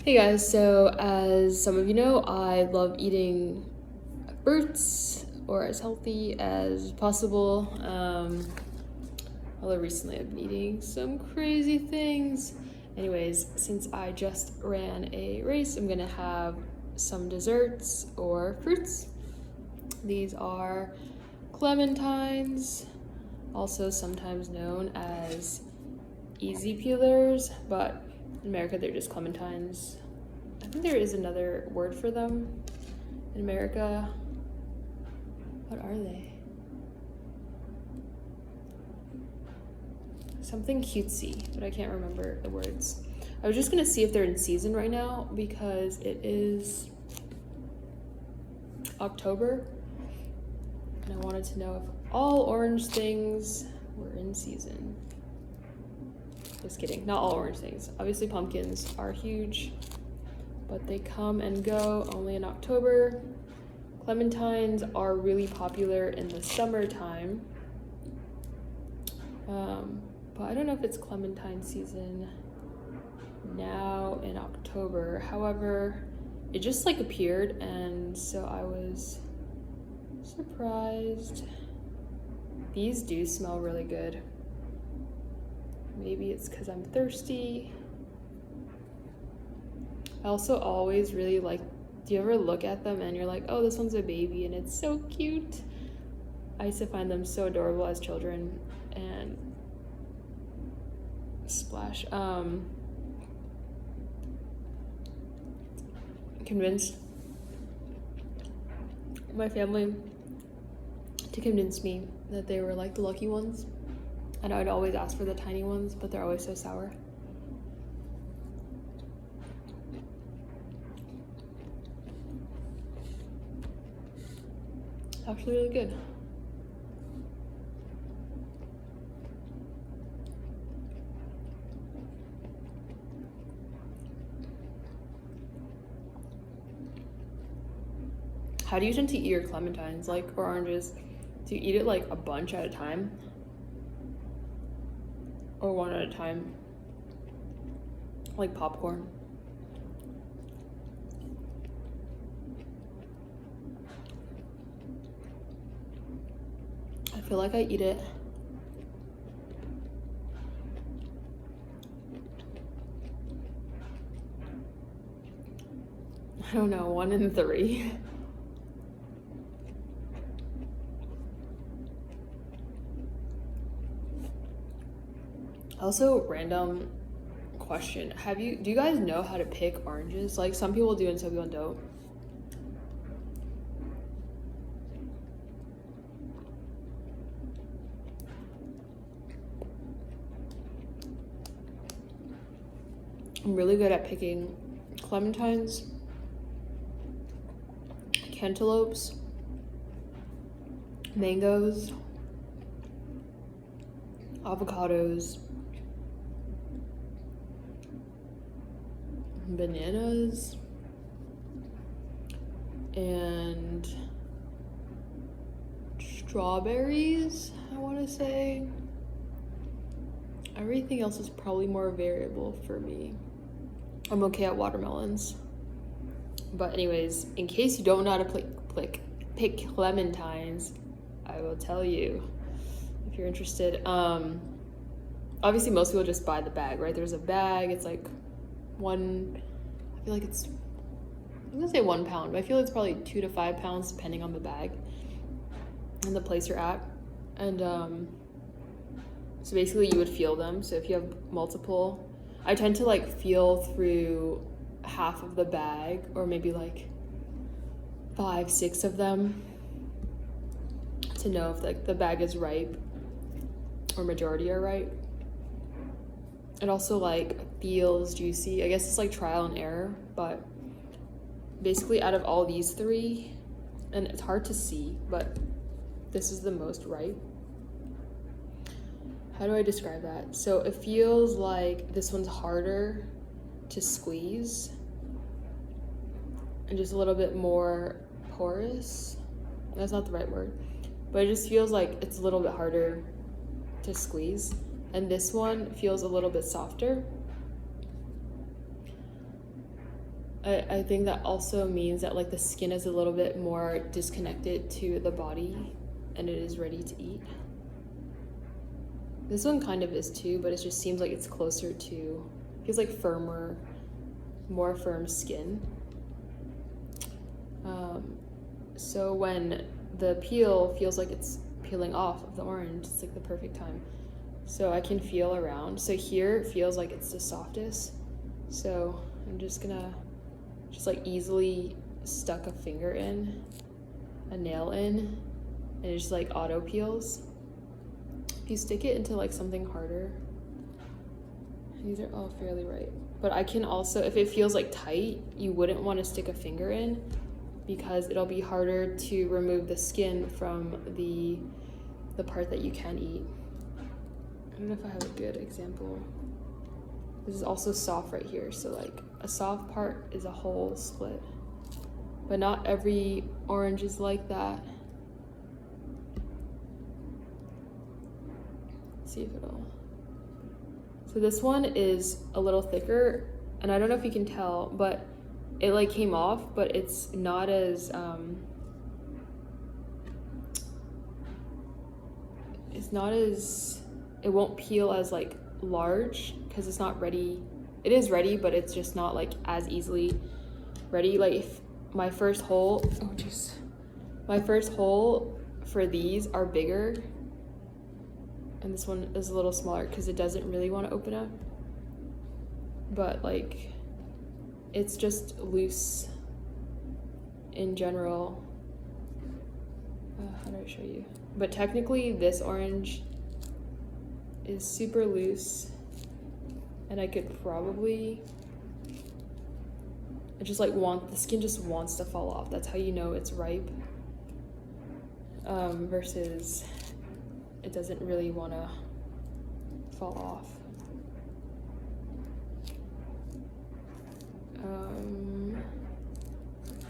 Hey guys, so as some of you know, I love eating fruits or as healthy as possible. Although recently I've been eating some crazy things. Anyways, since I just ran a race, I'm gonna have some desserts or fruits. These are clementines, also sometimes known as easy peelers, but in America they're just clementines. I think there is another word for them in America. What are they? Something cutesy, but I can't remember the words. I was just gonna see if they're in season right now because it is October and I wanted to know if all orange things were in season. Just kidding, not all orange things. Obviously pumpkins are huge, but they come and go only in October. Clementines are really popular in the summertime. But I don't know if it's clementine season now in October. However, it just like appeared and so I was surprised. These do smell really good. Maybe it's because I'm thirsty. I also always really like, do you ever look at them and you're like, oh, this one's a baby and it's so cute? I used to find them so adorable as children. And splash. Convinced my family to convince me that they were like the lucky ones. And I'd always ask for the tiny ones, but they're always so sour. Actually really good. How do you tend to eat your clementines, like, or oranges? Do you eat it like a bunch at a time? Or one at a time? Like popcorn? I feel like I eat it I don't know, 1 in 3. Also, random question. Do you guys know how to pick oranges? Like some people do and some people don't. I'm really good at picking clementines, cantaloupes, mangoes, avocados, bananas, and strawberries, I want to say. Everything else is probably more variable for me. I'm okay at watermelons. But anyways, in case you don't know how to pick clementines, I will tell you if you're interested. Obviously most people just buy the bag, right? There's a bag, it's like I'm gonna say 1 pound, but I feel it's probably 2 to 5 pounds depending on the bag and the place you're at. And so basically you would feel them. So if you have multiple, I tend to like feel through half of the bag or maybe like 5, 6 of them to know if like the bag is ripe or majority are ripe. It also like feels juicy. I guess it's like trial and error, but basically out of all these 3, and it's hard to see, but this is the most ripe. How do I describe that? So it feels like this one's harder to squeeze and just a little bit more porous. That's not the right word, but it just feels like it's a little bit harder to squeeze. And this one feels a little bit softer. I think that also means that like the skin is a little bit more disconnected to the body and it is ready to eat. This one kind of is too, but it just seems like it's closer to, feels like firmer, more firm skin. So when the peel feels like it's peeling off of the orange, it's like the perfect time. So I can feel around. So here it feels like it's the softest. So I'm just gonna like easily stuck a finger in, a nail in, and it just like auto peels. If you stick it into like something harder, these are all fairly right. But I can also, if it feels like tight, you wouldn't want to stick a finger in because it'll be harder to remove the skin from the part that you can eat. I don't know if I have a good example. This is also soft right here, so like a soft part is a whole split. But not every orange is like that. Let's see if it'll. So this one is a little thicker, and I don't know if you can tell, but it like came off, but it's not as it won't peel as like large because it's not ready. It is ready, but it's just not like as easily ready. Like if my first hole, my first hole for these are bigger, and this one is a little smaller because it doesn't really want to open up. But like, it's just loose in general. How do I show you? But technically this orange is super loose, and I could probably, I just like the skin just wants to fall off. That's how you know it's ripe. Versus it doesn't really want to fall off.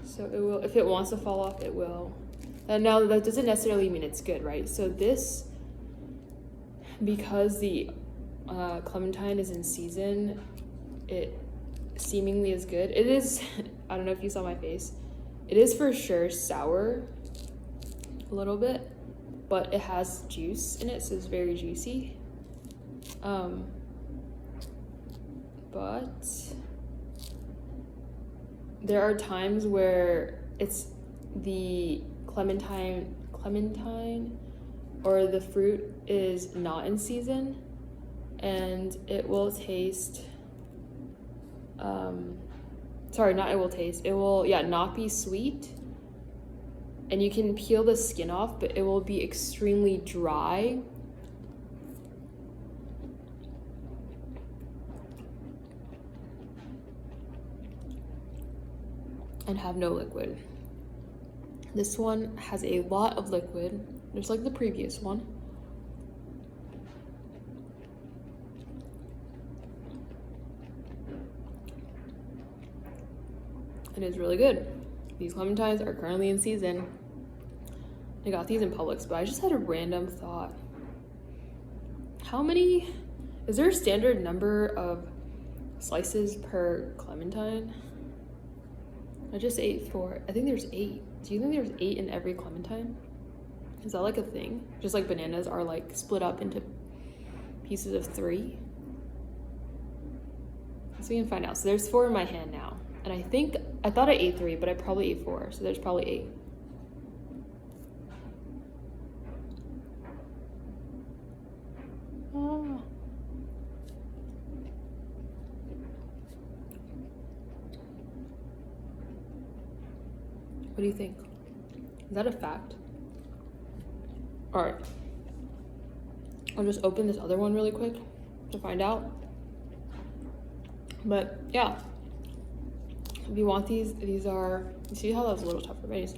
So it will, if it wants to fall off, it will. And now that doesn't necessarily mean it's good, right? So this, because the clementine is in season, it seemingly is good. It is, I don't know if you saw my face, it is for sure sour a little bit, but it has juice in it, so it's very juicy. But there are times where it's the clementine or the fruit is not in season, and it will taste it will not be sweet, and you can peel the skin off, but it will be extremely dry and have no liquid. This one has a lot of liquid, just like the previous one. It is really good. These clementines are currently in season. I got these in Publix, but I just had a random thought. How many, is there a standard number of slices per clementine? I just ate 4. I think there's 8. Do you think there's 8 in every clementine? Is that like a thing? Just like bananas are like split up into pieces of 3? So we can find out. So there's 4 in my hand now. And I thought I ate 3, but I probably ate 4. So there's probably 8. Oh. What do you think? Is that a fact? All right. I'll just open this other one really quick to find out. But yeah, if you want these are, you see how that was a little tougher, right?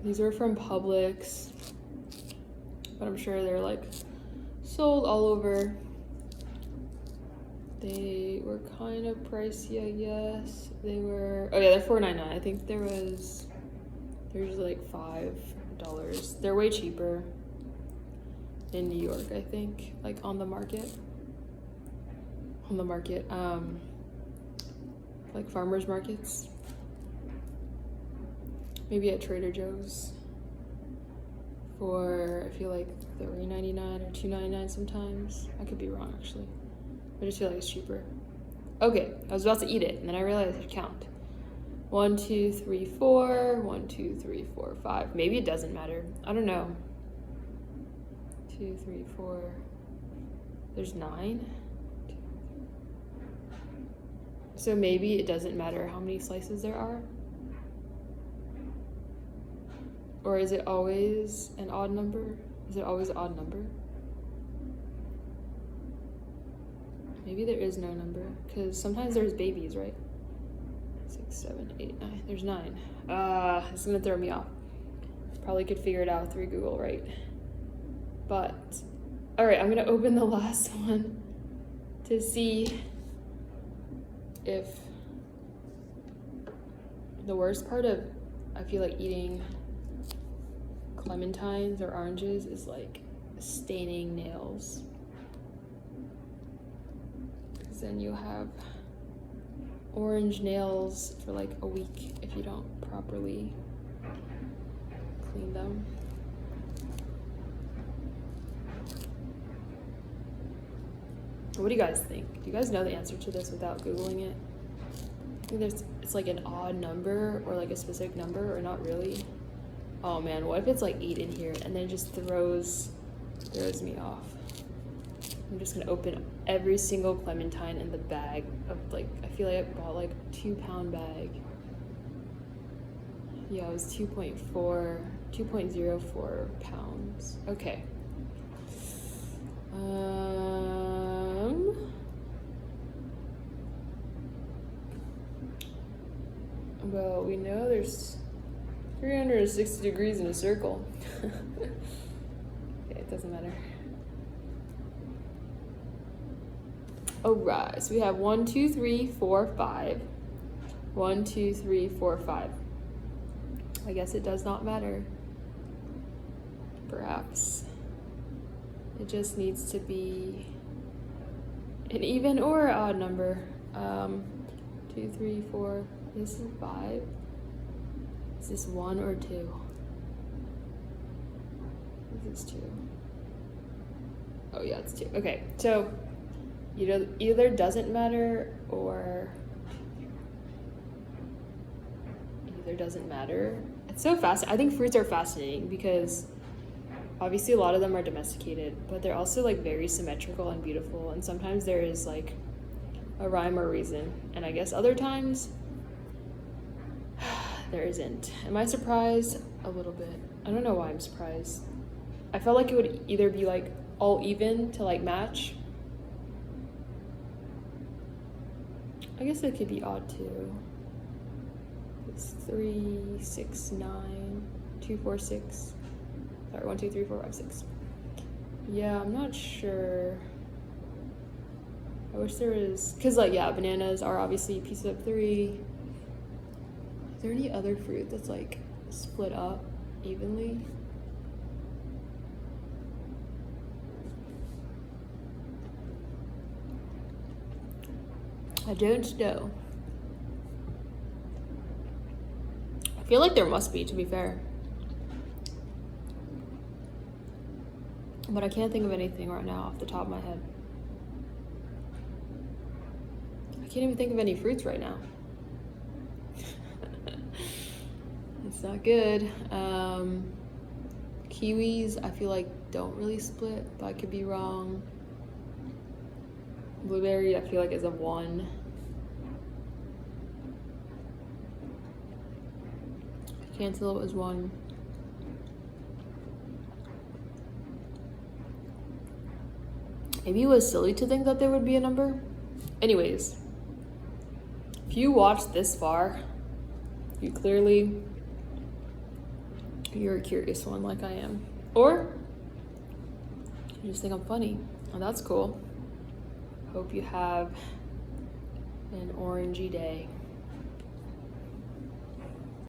These are from Publix, but I'm sure they're like sold all over. They were kind of pricey, I guess. They were, oh yeah, they're $4.99. I think there's like $5. They're way cheaper in New York, I think, like on the market. on the market. Like farmers markets. Maybe at Trader Joe's for, I feel like $3.99 or $2.99 sometimes. I could be wrong actually. I just feel like it's cheaper. Okay, I was about to eat it and then I realized I should count. 1, 2, 3, 4. 1, 2, 3, 4, 5. Maybe it doesn't matter. I don't know. 2, 3, 4. There's 9. So maybe it doesn't matter how many slices there are. Or is it always an odd number? Is it always an odd number? Maybe there is no number, because sometimes there's babies, right? 6, 7, 8, 9. There's 9. This is gonna throw me off. Probably could figure it out through Google, right? But, all right, I'm gonna open the last one to see if the worst part of, I feel like eating clementines or oranges is like staining nails. Because then you have orange nails for like a week if you don't properly clean them. What do you guys think? Do you guys know the answer to this without Googling it? I think it's like an odd number or like a specific number or not really. Oh man, what if it's like 8 in here and then it just throws me off? I'm just gonna open every single clementine in the bag of like, I feel like I bought like a 2-pound bag. Yeah, it was 2.04 pounds. Okay. Well, we know there's 360 degrees in a circle. Okay, it doesn't matter. Alright, so we have 1, 2, 3, 4, 5. 1, 2, 3, 4, 5. I guess it does not matter. Perhaps. It just needs to be an even or odd number. 2, 3, 4. This is 5. Is this 1 or 2? This is 2. Oh yeah, it's 2. Okay, so either doesn't matter or either doesn't matter. It's so fascinating. I think fruits are fascinating because obviously a lot of them are domesticated, but they're also like very symmetrical and beautiful, and sometimes there is like a rhyme or reason, and I guess other times there isn't. Am I surprised? A little bit. I don't know why I'm surprised. I felt like it would either be like all even to like match. I guess it could be odd too. It's 3, 6, 9, 2, 4, 6. Sorry, 1, 2, 3, 4, 5, 6. Yeah, I'm not sure. I wish there was, cause like yeah, bananas are obviously pieces of 3. Is there any other fruit that's like split up evenly? I don't know. I feel like there must be, to be fair. But I can't think of anything right now off the top of my head. I can't even think of any fruits right now. It's not good. Kiwis, I feel like don't really split, but I could be wrong. Blueberry, I feel like is a 1. Cantaloupe is 1. Maybe it was silly to think that there would be a number. Anyways, if you watched this far, you're a curious one like I am. Or you just think I'm funny. Oh, that's cool. Hope you have an orangey day.